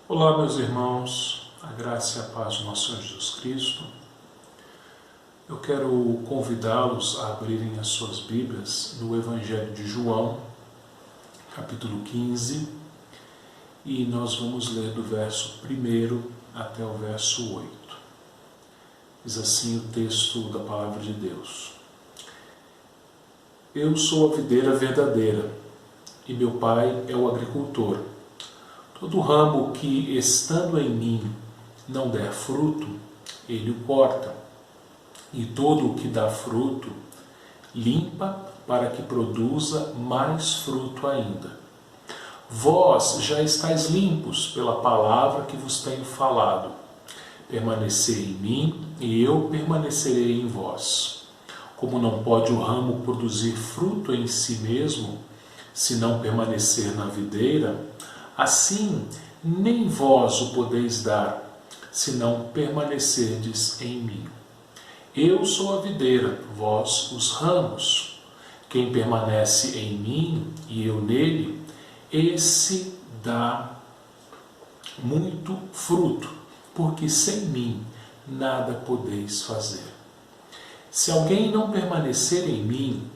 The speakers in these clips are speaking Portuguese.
Olá, meus irmãos, a graça e a paz do nosso Senhor Jesus Cristo. Eu quero convidá-los a abrirem as suas Bíblias no Evangelho de João, capítulo 15, e nós vamos ler do verso 1 até o verso 8. Diz assim o texto da Palavra de Deus. Eu sou a videira verdadeira, e meu Pai é o agricultor. Todo ramo que, estando em mim, não der fruto, ele o corta, e todo o que dá fruto, limpa para que produza mais fruto ainda. Vós já estáis limpos pela palavra que vos tenho falado. Permanecei em mim, e eu permanecerei em vós. Como não pode o ramo produzir fruto em si mesmo, se não permanecer na videira, assim nem vós o podeis dar, se não permanecerdes em mim. Eu sou a videira, vós os ramos. Quem permanece em mim e eu nele, esse dá muito fruto, porque sem mim nada podeis fazer. Se alguém não permanecer em mim,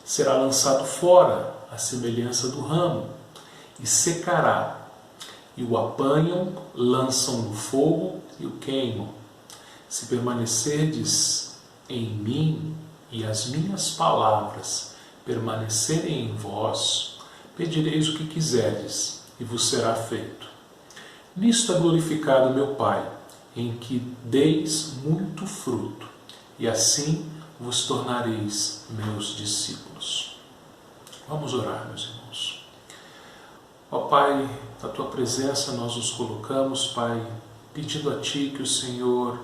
será lançado fora, à semelhança do ramo, e secará, e o apanham, lançam no fogo e o queimam. Se permanecerdes em mim e as minhas palavras permanecerem em vós, pedireis o que quiserdes e vos será feito. Nisto é glorificado meu Pai, em que deis muito fruto, e assim vos tornareis meus discípulos. Vamos orar, meus irmãos. Ó Pai, na Tua presença nós nos colocamos, Pai, pedindo a Ti que o Senhor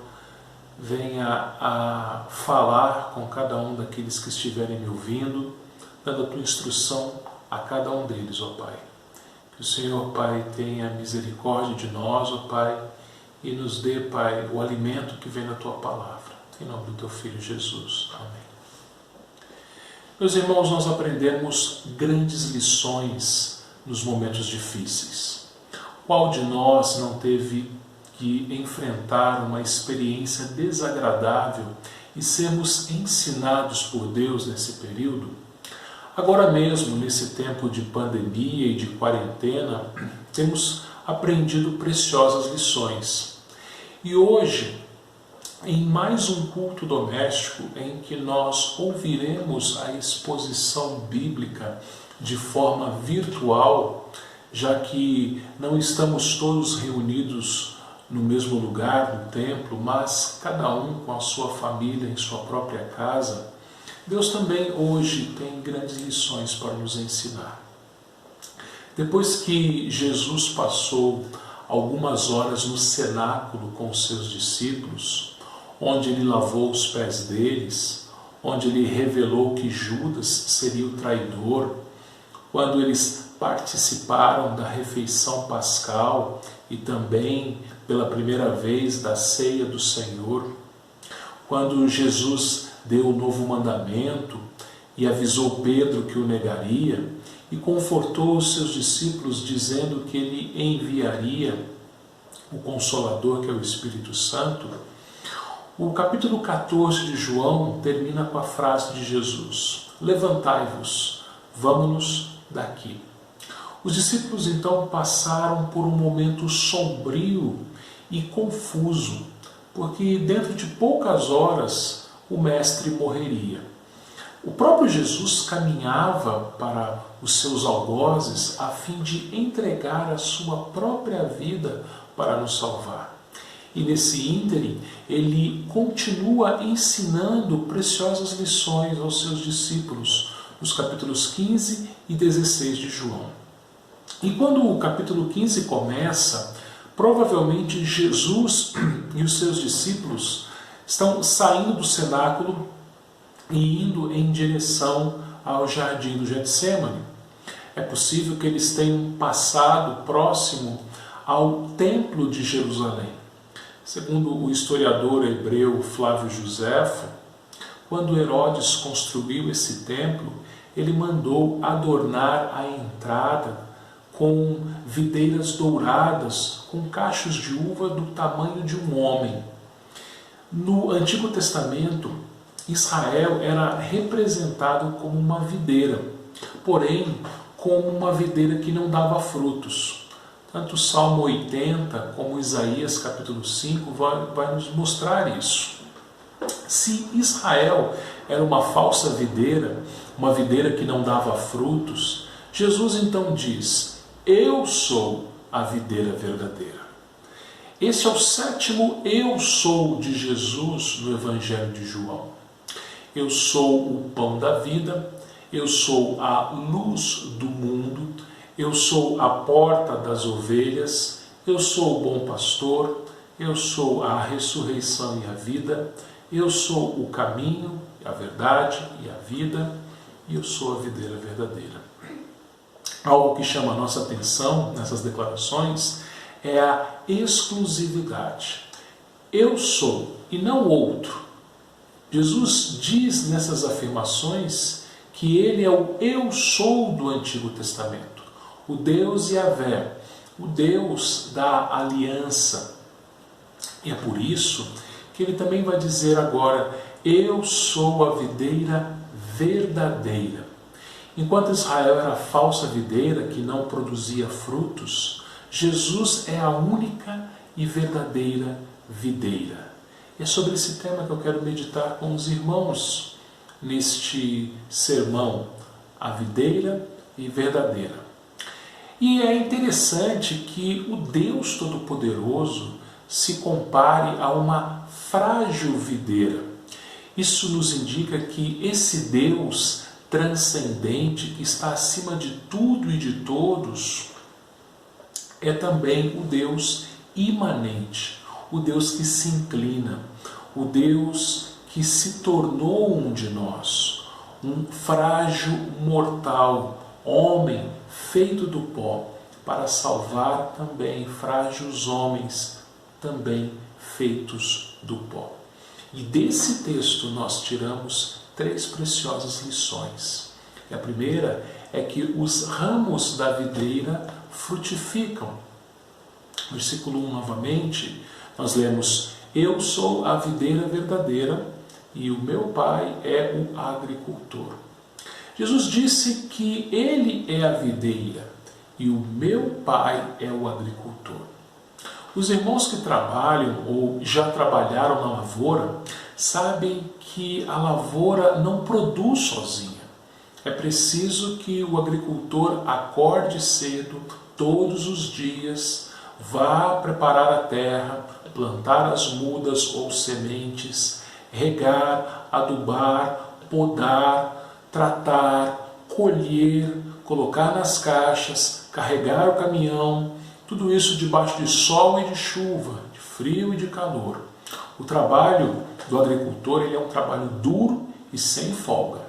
venha a falar com cada um daqueles que estiverem me ouvindo, dando a Tua instrução a cada um deles, ó Pai. Que o Senhor, Pai, tenha misericórdia de nós, ó Pai, e nos dê, Pai, o alimento que vem da Tua palavra. Em nome do Teu Filho Jesus. Amém. Meus irmãos, nós aprendemos grandes lições nos momentos difíceis. Qual de nós não teve que enfrentar uma experiência desagradável e sermos ensinados por Deus nesse período? Agora mesmo, nesse tempo de pandemia e de quarentena, temos aprendido preciosas lições. E hoje, em mais um culto doméstico em que nós ouviremos a exposição bíblica de forma virtual, já que não estamos todos reunidos no mesmo lugar, no templo, mas cada um com a sua família em sua própria casa, Deus também hoje tem grandes lições para nos ensinar. Depois que Jesus passou algumas horas no cenáculo com os seus discípulos, onde ele lavou os pés deles, onde ele revelou que Judas seria o traidor, quando eles participaram da refeição pascal e também pela primeira vez da ceia do Senhor, quando Jesus deu o novo mandamento e avisou Pedro que o negaria e confortou os seus discípulos dizendo que ele enviaria o Consolador, que é o Espírito Santo, o capítulo 14 de João termina com a frase de Jesus: levantai-vos, vamos-nos daqui. Os discípulos então passaram por um momento sombrio e confuso, porque dentro de poucas horas o Mestre morreria. O próprio Jesus caminhava para os seus algozes a fim de entregar a sua própria vida para nos salvar. E nesse ínterim, ele continua ensinando preciosas lições aos seus discípulos, nos capítulos 15 e 16 de João. E quando o capítulo 15 começa, provavelmente Jesus e os seus discípulos estão saindo do cenáculo e indo em direção ao jardim do Getsêmani. É possível que eles tenham passado próximo ao templo de Jerusalém. Segundo o historiador hebreu Flávio Joséfo, quando Herodes construiu esse templo, ele mandou adornar a entrada com videiras douradas, com cachos de uva do tamanho de um homem. No Antigo Testamento, Israel era representado como uma videira, porém como uma videira que não dava frutos. Tanto o Salmo 80 como Isaías capítulo 5 vai nos mostrar isso. Se Israel era uma falsa videira, uma videira que não dava frutos, Jesus então diz: eu sou a videira verdadeira. Esse é o 7º eu sou de Jesus no Evangelho de João. Eu sou o pão da vida, eu sou a luz do mundo, eu sou a porta das ovelhas, eu sou o bom pastor, eu sou a ressurreição e a vida, eu sou o caminho, a verdade e a vida, e eu sou a videira verdadeira. Algo que chama a nossa atenção nessas declarações é a exclusividade. Eu sou e não outro. Jesus diz nessas afirmações que ele é o eu sou do Antigo Testamento, o Deus Yahvé, o Deus da aliança. E é por isso que ele também vai dizer agora: eu sou a videira verdadeira. Enquanto Israel era a falsa videira que não produzia frutos, Jesus é a única e verdadeira videira. É sobre esse tema que eu quero meditar com os irmãos neste sermão, a videira e verdadeira. E é interessante que o Deus Todo-Poderoso se compare a uma frágil videira. Isso nos indica que esse Deus transcendente, que está acima de tudo e de todos, é também o Deus imanente, o Deus que se inclina, o Deus que se tornou um de nós, um frágil mortal, homem feito do pó, para salvar também frágeis homens, também feitos do pó. E desse texto nós tiramos 3 preciosas lições. E a primeira é que os ramos da videira frutificam. Versículo 1 novamente, nós lemos: eu sou a videira verdadeira e o meu pai é o agricultor. Jesus disse que ele é a videira e o meu pai é o agricultor. Os irmãos que trabalham ou já trabalharam na lavoura sabem que a lavoura não produz sozinha. É preciso que o agricultor acorde cedo, todos os dias, vá preparar a terra, plantar as mudas ou sementes, regar, adubar, podar, tratar, colher, colocar nas caixas, carregar o caminhão, tudo isso debaixo de sol e de chuva, de frio e de calor. O trabalho do agricultor ele é um trabalho duro e sem folga.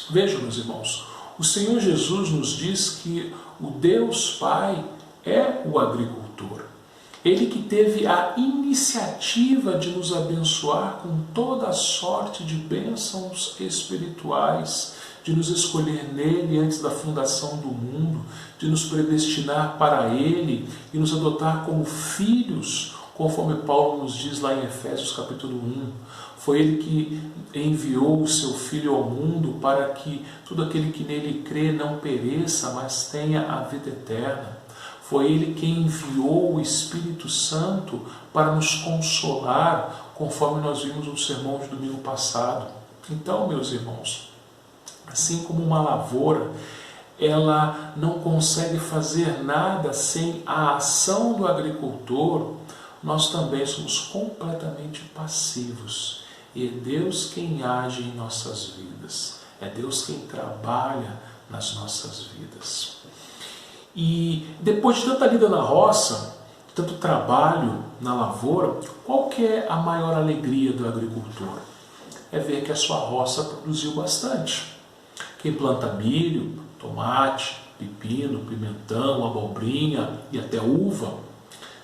Vejam, meus irmãos, o Senhor Jesus nos diz que o Deus Pai é o agricultor. Ele que teve a iniciativa de nos abençoar com toda a sorte de bênçãos espirituais, de nos escolher nele antes da fundação do mundo, de nos predestinar para ele e nos adotar como filhos, conforme Paulo nos diz lá em Efésios capítulo 1. Foi ele que enviou o seu Filho ao mundo para que todo aquele que nele crê não pereça, mas tenha a vida eterna. Foi ele quem enviou o Espírito Santo para nos consolar, conforme nós vimos no sermão de domingo passado. Então, meus irmãos, assim como uma lavoura, ela não consegue fazer nada sem a ação do agricultor, nós também somos completamente passivos. E é Deus quem age em nossas vidas. É Deus quem trabalha nas nossas vidas. E depois de tanta lida na roça, tanto trabalho na lavoura, qual que é a maior alegria do agricultor? É ver que a sua roça produziu bastante. Quem planta milho, tomate, pepino, pimentão, abobrinha e até uva,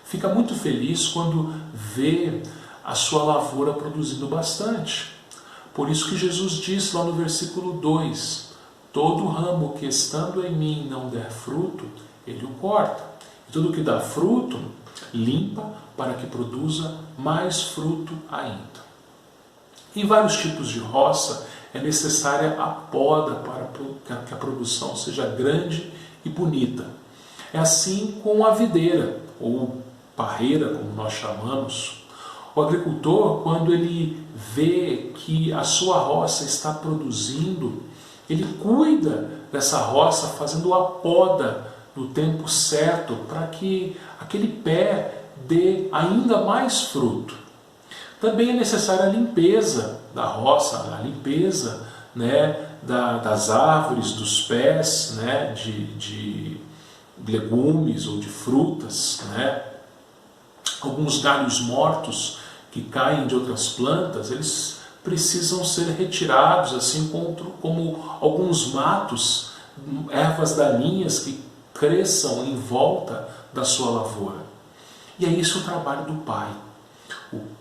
fica muito feliz quando vê a sua lavoura produzindo bastante. Por isso que Jesus diz lá no versículo 2, todo ramo que estando em mim não der fruto, ele o corta. E tudo que dá fruto, limpa para que produza mais fruto ainda. Em vários tipos de roça é necessária a poda para que a produção seja grande e bonita. É assim com a videira, ou parreira, como nós chamamos. O agricultor, quando ele vê que a sua roça está produzindo, ele cuida dessa roça fazendo a poda no tempo certo para que aquele pé dê ainda mais fruto. Também é necessária a limpeza da roça, a limpeza, né, das árvores, dos pés, né, de legumes ou de frutas, né. Alguns galhos mortos que caem de outras plantas, eles precisam ser retirados, assim como alguns matos, ervas daninhas que cresçam em volta da sua lavoura. E é isso o trabalho do Pai.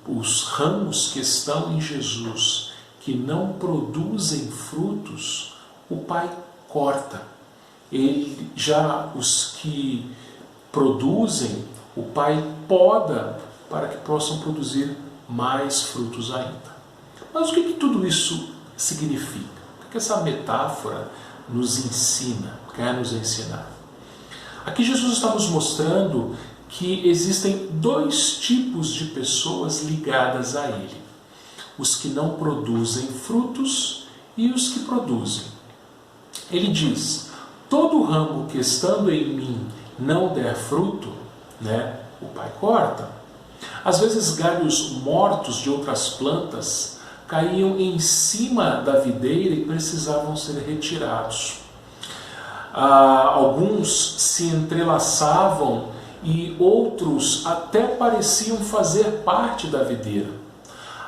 Os ramos que estão em Jesus, que não produzem frutos, o Pai corta. Os que produzem, o Pai poda para que possam produzir mais frutos ainda. Mas o que tudo isso significa? O que essa metáfora nos ensina, quer nos ensinar? Aqui Jesus está nos mostrando que existem dois tipos de pessoas ligadas a Ele. Os que não produzem frutos e os que produzem. Ele diz, todo ramo que estando em mim não der fruto, né, o Pai corta. Às vezes galhos mortos de outras plantas caíam em cima da videira e precisavam ser retirados. Alguns se entrelaçavam e outros até pareciam fazer parte da videira.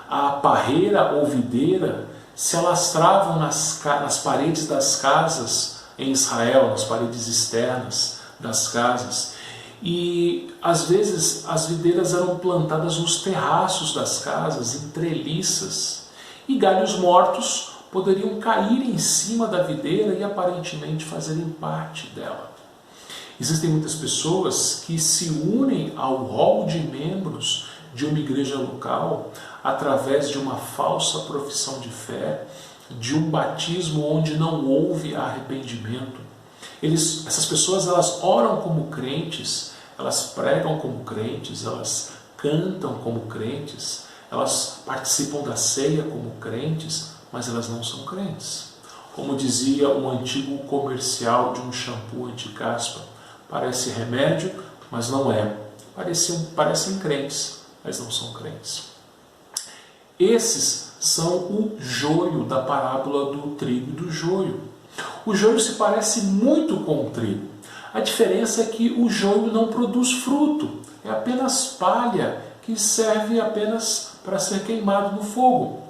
A parreira ou videira se alastravam nas paredes das casas em Israel, nas paredes externas das casas. E às vezes as videiras eram plantadas nos terraços das casas, em treliças. E galhos mortos poderiam cair em cima da videira e aparentemente fazerem parte dela. Existem muitas pessoas que se unem ao rol de membros de uma igreja local através de uma falsa profissão de fé, de um batismo onde não houve arrependimento. Essas pessoas, elas oram como crentes, elas pregam como crentes, elas cantam como crentes, elas participam da ceia como crentes, mas elas não são crentes. Como dizia um antigo comercial de um shampoo anti-caspa, parece remédio, mas não é. Parecem crentes, mas não são crentes. Esses são o joio da parábola do trigo e do joio. O joio se parece muito com o trigo. A diferença é que o joio não produz fruto, é apenas palha que serve apenas para ser queimado no fogo.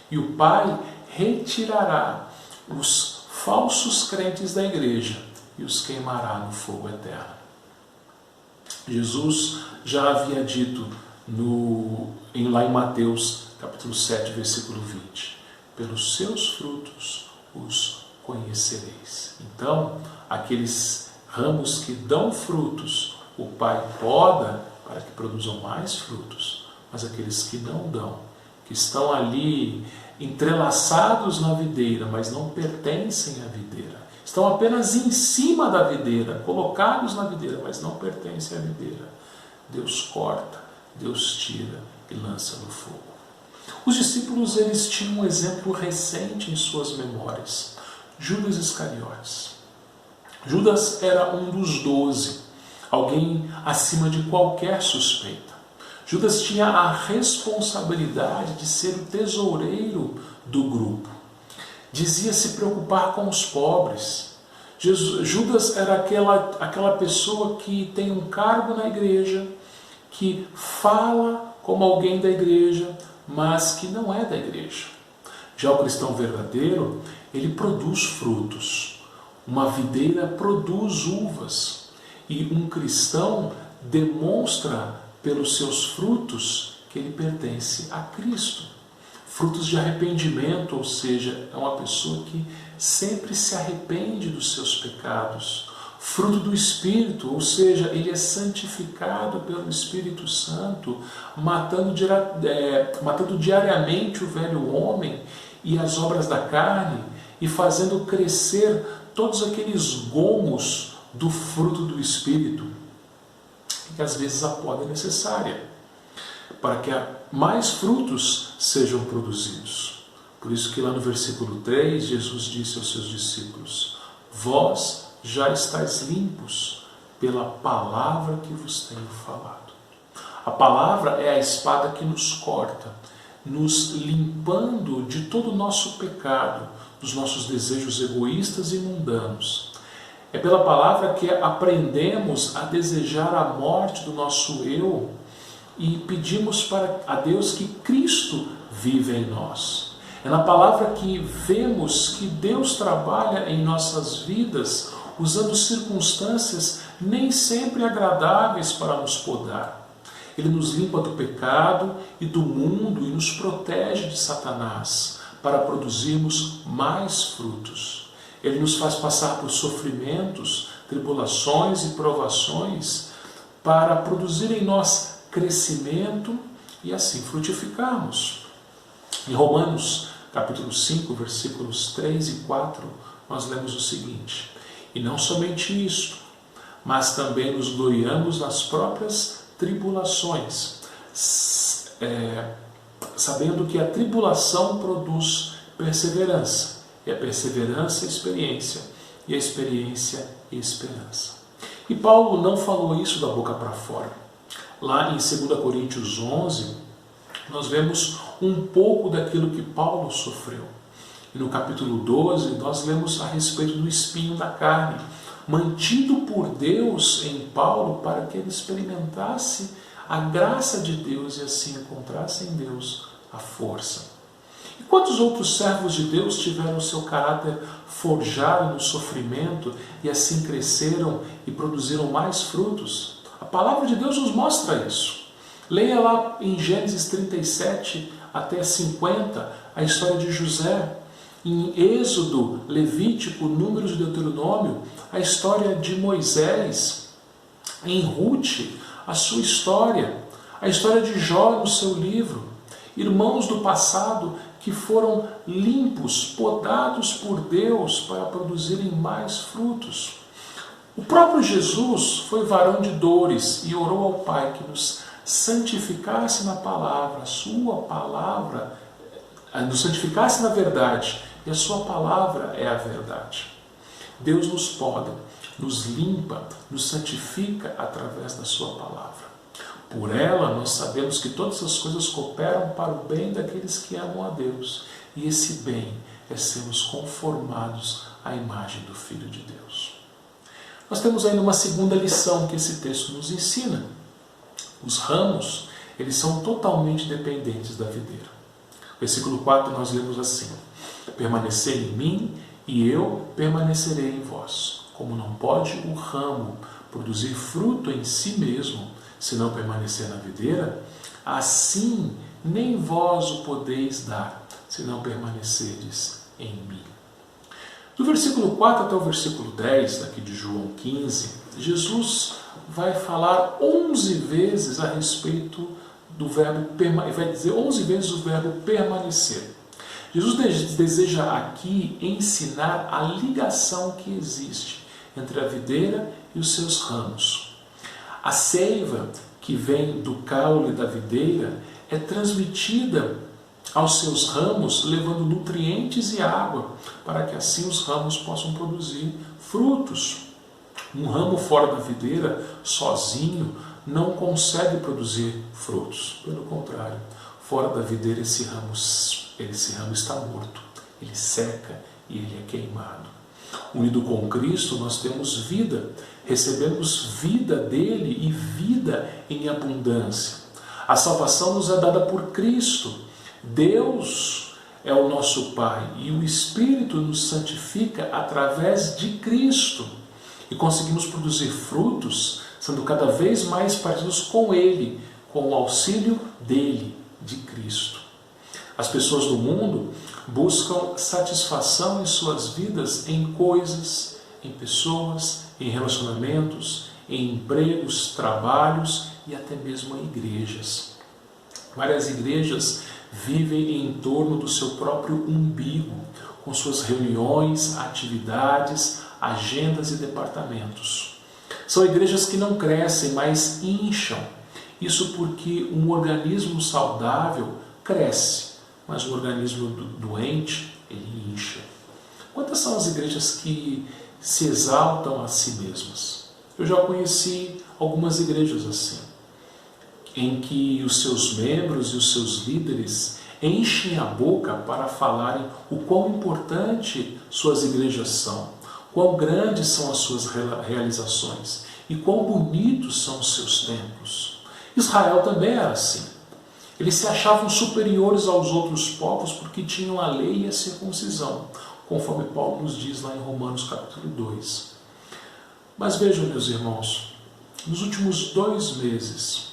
E o Pai retirará os falsos crentes da igreja e os queimará no fogo eterno. Jesus já havia dito lá em Mateus capítulo 7, versículo 20, pelos seus frutos os conhecereis. Então, aqueles ramos que dão frutos, o Pai poda para que produzam mais frutos, mas aqueles que não dão, que estão ali entrelaçados na videira, mas não pertencem à videira, estão apenas em cima da videira, colocados na videira, mas não pertencem à videira, Deus corta, Deus tira e lança no fogo. Os discípulos, eles tinham um exemplo recente em suas memórias, Judas Iscariotes. Judas era um dos 12, alguém acima de qualquer suspeita. Judas tinha a responsabilidade de ser o tesoureiro do grupo. Dizia se preocupar com os pobres. Judas era aquela pessoa que tem um cargo na igreja, que fala como alguém da igreja, mas que não é da igreja. Já o cristão verdadeiro, ele produz frutos. Uma videira produz uvas. E um cristão demonstra pelos seus frutos que ele pertence a Cristo. Frutos de arrependimento, ou seja, é uma pessoa que sempre se arrepende dos seus pecados. fruto do Espírito, ou seja, ele é santificado pelo Espírito Santo, matando diariamente o velho homem e as obras da carne e fazendo crescer todos aqueles gomos do fruto do Espírito, que às vezes a poda é necessária, para que mais frutos sejam produzidos. Por isso que lá no versículo 3, Jesus disse aos seus discípulos: vós já estáis limpos pela palavra que vos tenho falado. A palavra é a espada que nos corta, nos limpando de todo o nosso pecado, dos nossos desejos egoístas e mundanos. É pela palavra que aprendemos a desejar a morte do nosso eu e pedimos a Deus que Cristo vive em nós. É na palavra que vemos que Deus trabalha em nossas vidas usando circunstâncias nem sempre agradáveis para nos podar. Ele nos limpa do pecado e do mundo e nos protege de Satanás para produzirmos mais frutos. Ele nos faz passar por sofrimentos, tribulações e provações para produzir em nós crescimento e assim frutificarmos. Em Romanos capítulo 5, versículos 3 e 4, nós lemos o seguinte: e não somente isto, mas também nos gloriamos nas próprias tribulações, sabendo que a tribulação produz perseverança, e a perseverança experiência, e a experiência esperança. E Paulo não falou isso da boca para fora. Lá em 2 Coríntios 11, nós vemos um pouco daquilo que Paulo sofreu. E no capítulo 12, nós lemos a respeito do espinho na carne, mantido por Deus em Paulo para que ele experimentasse a graça de Deus e assim encontrasse em Deus a força. E quantos outros servos de Deus tiveram o seu caráter forjado no sofrimento e assim cresceram e produziram mais frutos? A palavra de Deus nos mostra isso. Leia lá em Gênesis 37 até 50 a história de José. Em Êxodo, Levítico, Números e Deuteronômio, a história de Moisés. Em Ruth, a sua história. A história de Jó no seu livro. Irmãos do passado que foram limpos, podados por Deus para produzirem mais frutos. O próprio Jesus foi varão de dores e orou ao Pai que nos santificasse na palavra, a sua palavra, nos santificasse na verdade, e a sua palavra é a verdade. Deus nos poda, nos limpa, nos santifica através da sua palavra. Por ela nós sabemos que todas as coisas cooperam para o bem daqueles que amam a Deus, e esse bem é sermos conformados à imagem do Filho de Deus. Nós temos ainda uma segunda lição que esse texto nos ensina. Os ramos, eles são totalmente dependentes da videira. Versículo 4 nós lemos assim: permanecei em mim e eu permanecerei em vós. Como não pode o ramo produzir fruto em si mesmo, se não permanecer na videira, assim nem vós o podeis dar, se não permanecerdes em mim. Do versículo 4 até o versículo 10, daqui de João 15, Jesus vai falar 11 vezes a respeito do verbo, vai dizer 11 vezes o verbo permanecer. Jesus deseja aqui ensinar a ligação que existe entre a videira e os seus ramos. A seiva que vem do caule da videira é transmitida aos seus ramos, levando nutrientes e água, para que assim os ramos possam produzir frutos. Um ramo fora da videira, sozinho, não consegue produzir frutos. Pelo contrário, fora da videira esse ramo está morto, ele seca e ele é queimado. Unido com Cristo, nós temos vida, recebemos vida dele e vida em abundância. A salvação nos é dada por Cristo. Deus é o nosso Pai e o Espírito nos santifica através de Cristo. E conseguimos produzir frutos, sendo cada vez mais parecidos com Ele, com o auxílio dele, de Cristo. As pessoas do mundo buscam satisfação em suas vidas em coisas, em pessoas, em relacionamentos, em empregos, trabalhos e até mesmo em igrejas. Várias igrejas vivem em torno do seu próprio umbigo, com suas reuniões, atividades, agendas e departamentos. São igrejas que não crescem, mas incham. Isso porque um organismo saudável cresce, mas um organismo doente, ele incha. Quantas são as igrejas que se exaltam a si mesmas? Eu já conheci algumas igrejas assim, em que os seus membros e os seus líderes enchem a boca para falarem o quão importante suas igrejas são, quão grandes são as suas realizações e quão bonitos são os seus templos. Israel também era assim. Eles se achavam superiores aos outros povos porque tinham a lei e a circuncisão, conforme Paulo nos diz lá em Romanos capítulo 2. Mas vejam, meus irmãos, nos últimos 2 meses,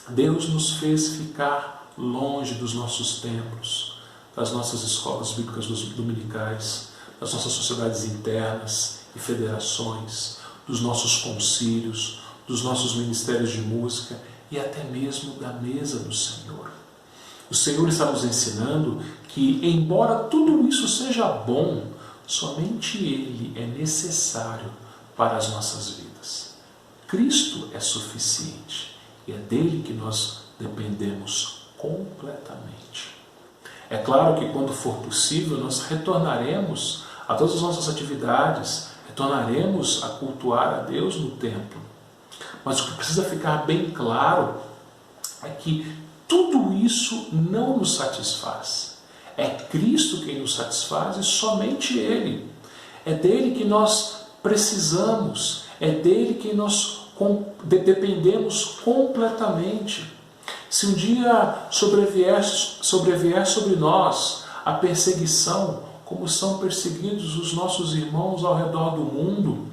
Deus nos fez ficar longe dos nossos templos, das nossas escolas bíblicas dominicais, das nossas sociedades internas e federações, dos nossos concílios, dos nossos ministérios de música e até mesmo da mesa do Senhor. O Senhor está nos ensinando que, embora tudo isso seja bom, somente Ele é necessário para as nossas vidas. Cristo é suficiente e é dele que nós dependemos completamente. É claro que quando for possível nós retornaremos a todas as nossas atividades, retornaremos a cultuar a Deus no templo. Mas o que precisa ficar bem claro é que tudo isso não nos satisfaz. É Cristo quem nos satisfaz e somente Ele. É dele que nós precisamos, é dele que nós dependemos completamente. Se um dia sobrevier sobre nós a perseguição, como são perseguidos os nossos irmãos ao redor do mundo,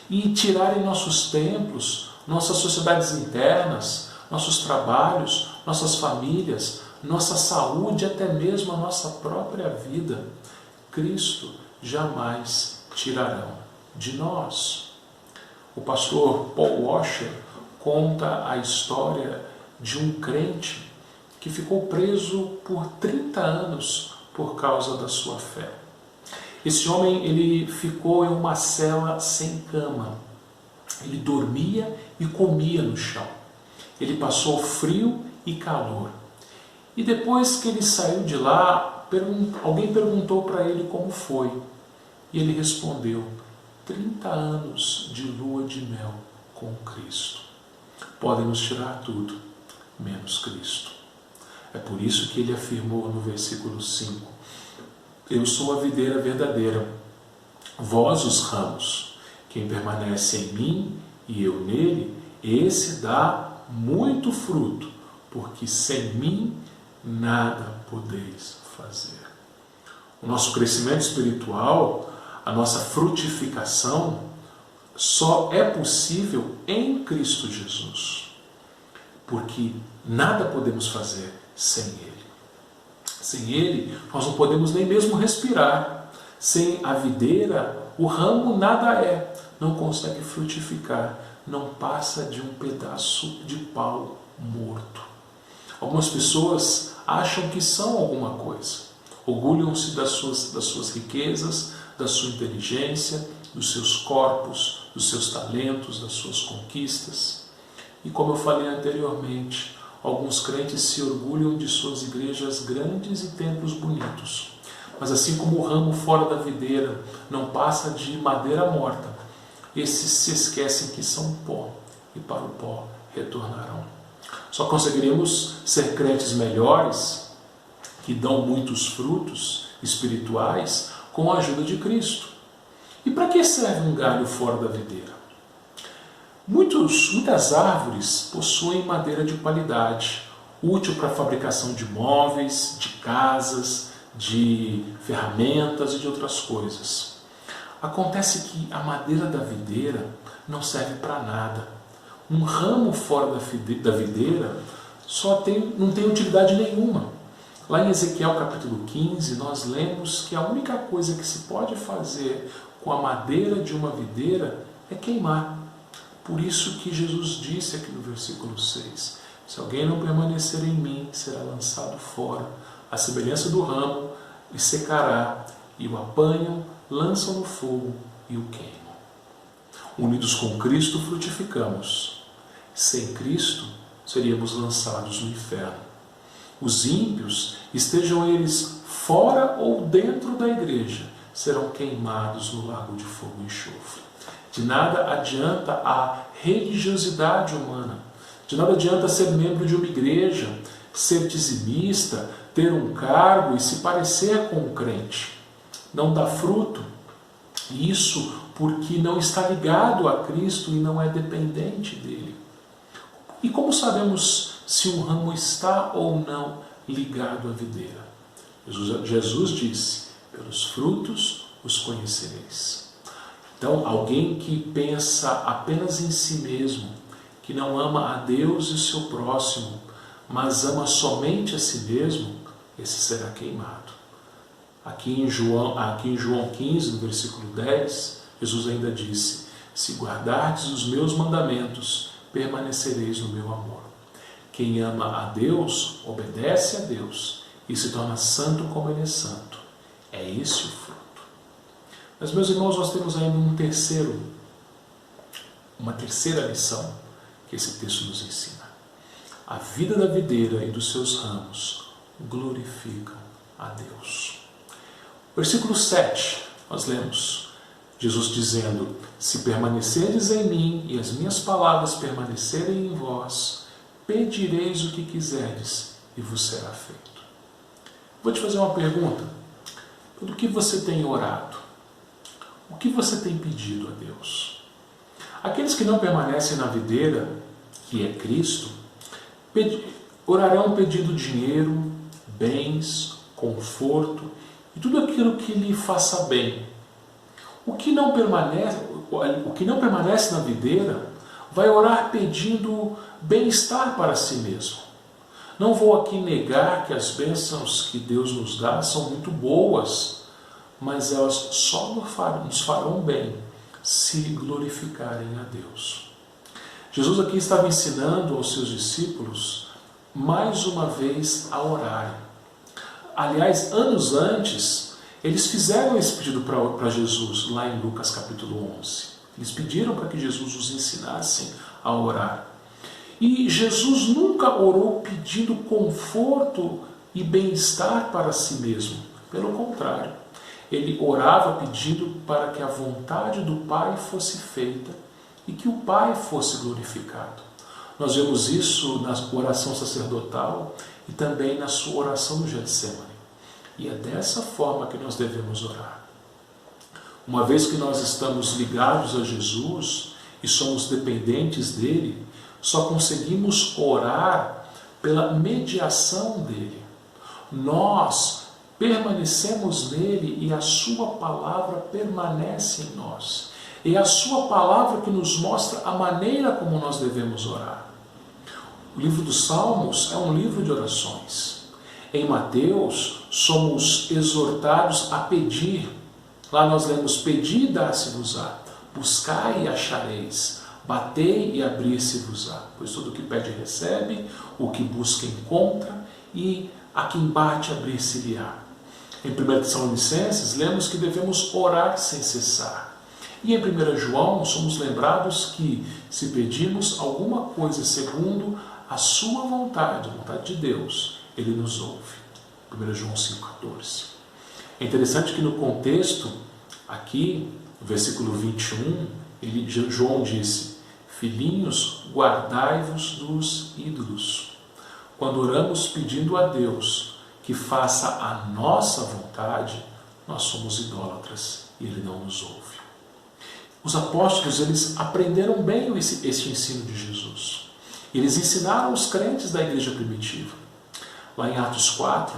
e tirarem nossos templos, nossas sociedades internas, nossos trabalhos, nossas famílias, nossa saúde, até mesmo a nossa própria vida, Cristo jamais tirarão de nós. O pastor Paul Washer conta a história de um crente que ficou preso por 30 anos por causa da sua fé. Esse homem ele ficou em uma cela sem cama. Ele dormia e comia no chão. Ele passou frio e calor. E depois que ele saiu de lá, alguém perguntou para ele como foi. E ele respondeu: 30 anos de lua de mel com Cristo. Podem nos tirar tudo, menos Cristo. É por isso que ele afirmou no versículo 5: Eu sou a videira verdadeira, vós os ramos. Quem permanece em mim e eu nele, esse dá muito fruto, porque sem mim nada podeis fazer. O nosso crescimento espiritual, a nossa frutificação, só é possível em Cristo Jesus, porque nada podemos fazer sem Ele. Sem Ele, nós não podemos nem mesmo respirar. Sem a videira, o ramo nada é, não consegue frutificar, não passa de um pedaço de pau morto. Algumas pessoas acham que são alguma coisa, orgulham-se das suas riquezas, da sua inteligência, dos seus corpos, dos seus talentos, das suas conquistas. E como eu falei anteriormente, alguns crentes se orgulham de suas igrejas grandes e templos bonitos. Mas assim como o ramo fora da videira não passa de madeira morta, esses se esquecem que são pó e para o pó retornarão. Só conseguiremos ser crentes melhores, que dão muitos frutos espirituais, com a ajuda de Cristo. E para que serve um galho fora da videira? Muitas árvores possuem madeira de qualidade, útil para a fabricação de móveis, de casas, de ferramentas e de outras coisas. Acontece que a madeira da videira não serve para nada. Um ramo fora da videira não tem utilidade nenhuma. Lá em Ezequiel capítulo 15, nós lemos que a única coisa que se pode fazer com a madeira de uma videira é queimar. Por isso que Jesus disse aqui no versículo 6, se alguém não permanecer em mim, será lançado fora, à semelhança do ramo, e secará, e o apanham, lançam no fogo e o queimam. Unidos com Cristo, frutificamos. Sem Cristo, seríamos lançados no inferno. Os ímpios, estejam eles fora ou dentro da igreja, serão queimados no lago de fogo e enxofre. De nada adianta a religiosidade humana, de nada adianta ser membro de uma igreja, ser dizimista, ter um cargo e se parecer com um crente. Não dá fruto. Isso porque não está ligado a Cristo e não é dependente dele. E como sabemos se um ramo está ou não ligado à videira? Jesus disse, pelos frutos os conhecereis. Então, alguém que pensa apenas em si mesmo, que não ama a Deus e o seu próximo, mas ama somente a si mesmo, esse será queimado. Aqui em João 15, no versículo 10, Jesus ainda disse, se guardardes os meus mandamentos, permanecereis no meu amor. Quem ama a Deus, obedece a Deus e se torna santo como Ele é santo. É esse o fruto. Mas, meus irmãos, nós temos ainda uma terceira lição que esse texto nos ensina. A vida da videira e dos seus ramos glorificam a Deus. Versículo 7, nós lemos Jesus dizendo, se permanecerdes em mim e as minhas palavras permanecerem em vós, pedireis o que quiserdes e vos será feito. Vou te fazer uma pergunta. Do que você tem orado? O que você tem pedido a Deus? Aqueles que não permanecem na videira, que é Cristo, orarão pedindo dinheiro, bens, conforto e tudo aquilo que lhe faça bem. O que não permanece na videira vai orar pedindo bem-estar para si mesmo. Não vou aqui negar que as bênçãos que Deus nos dá são muito boas, mas elas só nos farão bem se glorificarem a Deus. Jesus aqui estava ensinando aos seus discípulos mais uma vez a orarem. Aliás, anos antes, eles fizeram esse pedido para Jesus, lá em Lucas capítulo 11. Eles pediram para que Jesus os ensinasse a orar. E Jesus nunca orou pedindo conforto e bem-estar para si mesmo. Pelo contrário, ele orava pedindo para que a vontade do Pai fosse feita e que o Pai fosse glorificado. Nós vemos isso na oração sacerdotal e também na sua oração no Getsemane. E é dessa forma que nós devemos orar. Uma vez que nós estamos ligados a Jesus e somos dependentes dele, só conseguimos orar pela mediação dele. Nós permanecemos nele e a sua palavra permanece em nós. É a sua palavra que nos mostra a maneira como nós devemos orar. O livro dos Salmos é um livro de orações. Em Mateus, somos exortados a pedir. Lá nós lemos, pedi e dá-se-vos-á, buscai e achareis, batei e abrir-se-vos-á, pois todo o que pede recebe, o que busca encontra, e a quem bate abrir-se-lhe-á. Em 1 Tessalonicenses, lemos que devemos orar sem cessar. E em 1 João, somos lembrados que, se pedirmos alguma coisa segundo a sua vontade, a vontade de Deus, Ele nos ouve. 1 João 5,14. É interessante que no contexto, aqui, no versículo 21, João disse, filhinhos, guardai-vos dos ídolos. Quando oramos pedindo a Deus que faça a nossa vontade, nós somos idólatras e Ele não nos ouve. Os apóstolos, eles aprenderam bem esse ensino de Jesus. Eles ensinaram os crentes da igreja primitiva. Lá em Atos 4,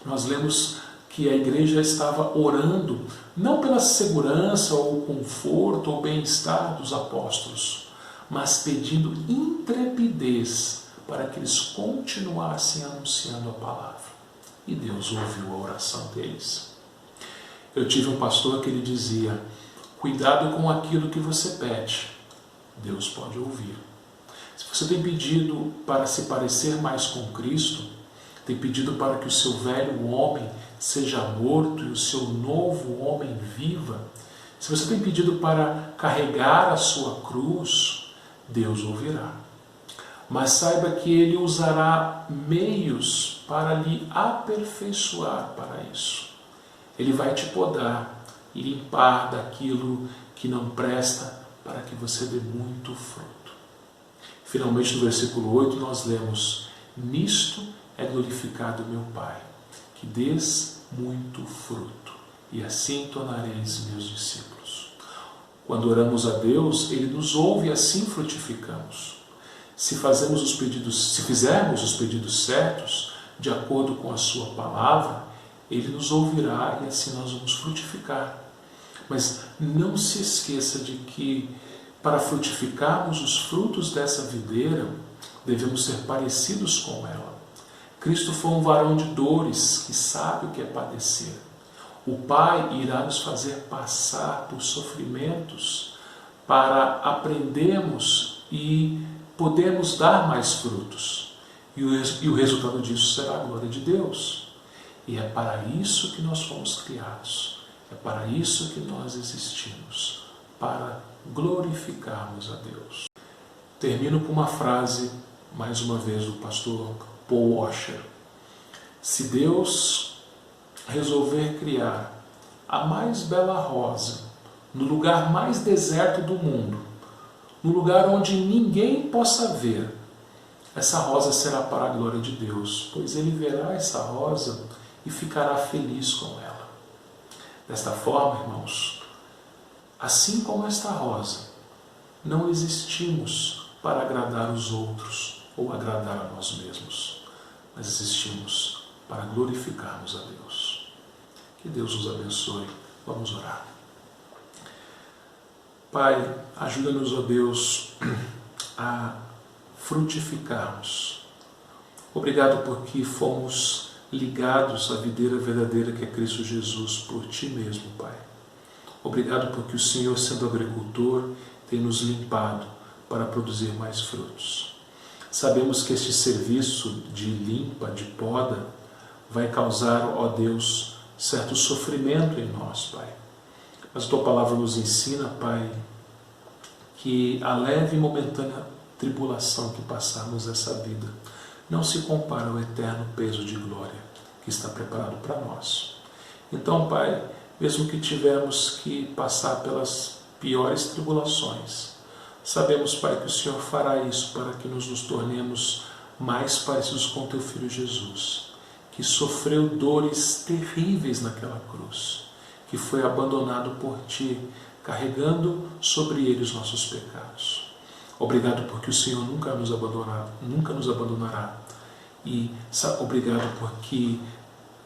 nós lemos que a igreja estava orando não pela segurança ou conforto ou bem-estar dos apóstolos, mas pedindo intrepidez para que eles continuassem anunciando a palavra. E Deus ouviu a oração deles. Eu tive um pastor que ele dizia, Cuidado com aquilo que você pede. Deus pode ouvir. Se você tem pedido para se parecer mais com Cristo, tem pedido para que o seu velho homem seja morto e o seu novo homem viva, se você tem pedido para carregar a sua cruz, Deus ouvirá. Mas saiba que Ele usará meios para lhe aperfeiçoar para isso. Ele vai te podar e limpar daquilo que não presta para que você dê muito fruto. Finalmente, no versículo 8, nós lemos: nisto é glorificado meu Pai, que dês muito fruto, e assim tornareis meus discípulos. Quando oramos a Deus, Ele nos ouve e assim frutificamos. Se fizermos os pedidos certos, de acordo com a sua palavra, Ele nos ouvirá e assim nós vamos frutificar. Mas não se esqueça de que, para frutificarmos os frutos dessa videira, devemos ser parecidos com ela. Cristo foi um varão de dores que sabe o que é padecer. O Pai irá nos fazer passar por sofrimentos para aprendermos e podermos dar mais frutos. E o resultado disso será a glória de Deus. E é para isso que nós fomos criados. É para isso que nós existimos. Para glorificarmos a Deus. Termino com uma frase, mais uma vez, do pastor Paul Washer. Se Deus resolver criar a mais bela rosa no lugar mais deserto do mundo, no lugar onde ninguém possa ver, essa rosa será para a glória de Deus, pois Ele verá essa rosa e ficará feliz com ela. Desta forma, irmãos, assim como esta rosa, não existimos para agradar os outros ou agradar a nós mesmos, mas existimos para glorificarmos a Deus. Que Deus nos abençoe. Vamos orar. Pai, ajuda-nos, ó Deus, a frutificarmos. Obrigado porque fomos ligados à videira verdadeira que é Cristo Jesus por Ti mesmo, Pai. Obrigado porque o Senhor, sendo agricultor, tem nos limpado para produzir mais frutos. Sabemos que este serviço de limpa, de poda, vai causar, ó Deus, certo sofrimento em nós, Pai. Mas a Tua Palavra nos ensina, Pai, que a leve e momentânea tribulação que passamos essa vida não se compara ao eterno peso de glória que está preparado para nós. Então, Pai, mesmo que tivermos que passar pelas piores tribulações, sabemos, Pai, que o Senhor fará isso para que nos tornemos mais parecidos com Teu Filho Jesus, que sofreu dores terríveis naquela cruz, que foi abandonado por Ti, carregando sobre Ele os nossos pecados. Obrigado porque o Senhor nunca nos abandonará. E obrigado porque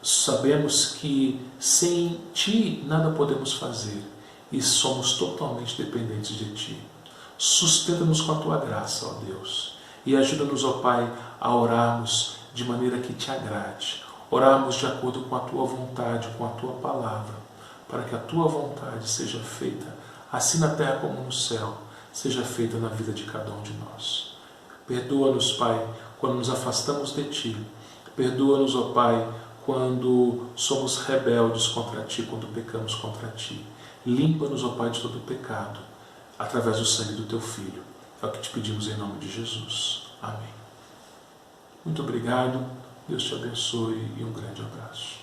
sabemos que sem Ti nada podemos fazer e somos totalmente dependentes de Ti. Sustenta-nos com a Tua graça, ó Deus, e ajuda-nos, ó Pai, a orarmos de maneira que Te agrade, orarmos de acordo com a Tua vontade, com a Tua palavra, para que a Tua vontade seja feita, assim na terra como no céu, seja feita na vida de cada um de nós. Perdoa-nos, Pai, quando nos afastamos de Ti. Perdoa-nos, ó Pai, quando somos rebeldes contra Ti, quando pecamos contra Ti. Limpa-nos, ó Pai, de todo pecado, através do sangue do Teu Filho. É o que te pedimos em nome de Jesus. Amém. Muito obrigado, Deus te abençoe e um grande abraço.